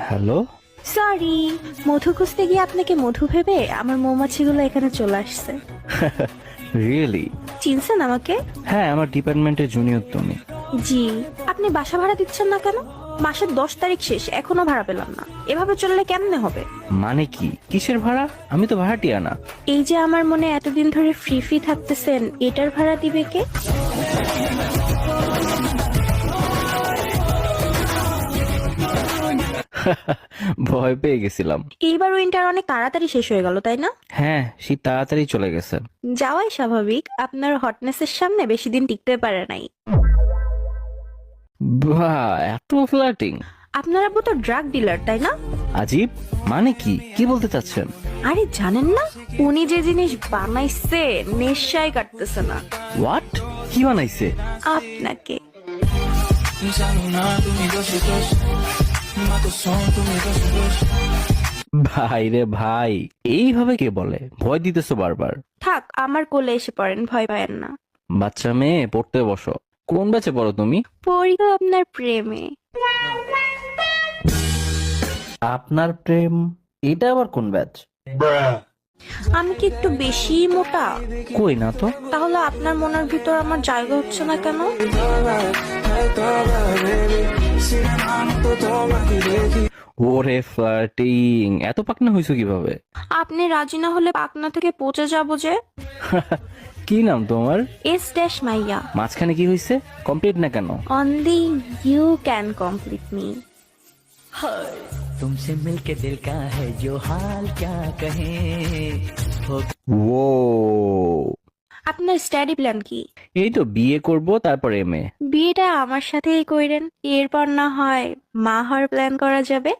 Hello. Sorry, মধু খুঁজতে গিয়ে আপনাকে মধু ভেবে আমার মৌমাছিগুলো এখানে চলে আসছে। রিয়েলি? চিনছেন আমাকে? হ্যাঁ, আমার ডিপার্টমেন্টের জুনিয়র তুমি। জি। আপনি বাসা ভাড়া দিচ্ছেন না কেন? মাসের 10 তারিখ শেষ, এখনো ভাড়া পেলাম না। এভাবে চললে কেমনে হবে? মানে কি, কিসের ভাড়া? আমি তো ভাড়াটিয়া না। এই যে আমার মনে এতদিন ধরে ফ্রি ফ্রি থাকতেছেন, এটার ভাড়া দিবে কে? ভয় পেয়ে গেছিলাম। এইবার উইন্টার অনেক তাড়াতাড়ি শেষ হয়ে গেল, তাই না? হ্যাঁ, শীত তাড়াতাড়ি চলে গেছে। যাওয়াই স্বাভাবিক, আপনার হটনেসের সামনে বেশি দিন টিকতে পারে নাই। বাহ, এত ফ্লার্টিং! আপনার আব্বু তো ড্রাগ ডিলার, তাই না? আজীব! মানে কি, কি বলতে চাচ্ছেন? আরে জানেন না, উনি যে জিনিস বানাইছে নেশায় কাটতেছে না। হোয়াট? কি বানাইছে? আপনাকে। ভাই রে ভাই, এইভাবে কে বলে? ভয় দিতেছো বারবার। থাক, আমার কোলে এসে পড়েন, ভয় পায়েন না। বাচ্চা মেয়ে, পড়তে বসো। কোন ব্যাচে পড়ো তুমি? পড়ি তো আপনার প্রেমে। আপনার প্রেম? এটা আবার কোন ব্যাচ? আমি কি একটু বেশি মোটা? কই না তো। তাহলে আপনার মনের ভিতর আমার জায়গা হচ্ছে না কেন? ওরে ফ্লার্টিং, এত পাকনা হইছো কিভাবে? আপনি রাজি না হলে পাকনা থেকে পচে যাবো যে। কি নাম তোমার? এস ড্যাশ মাইয়া। মাঝখানে কি হইছে? কমপ্লিট না কেন? Only you can complete me. तुमसे मिलके दिल का है जो हाल क्या कहें हो ও, আপনার স্টাডি প্ল্যান কি? এই তো বিয়ে করব, তারপর এমএ। বিয়েটা আমার সাথেই কইরেন, এরপর না হয় মা হওয়ার প্ল্যান করা যাবে।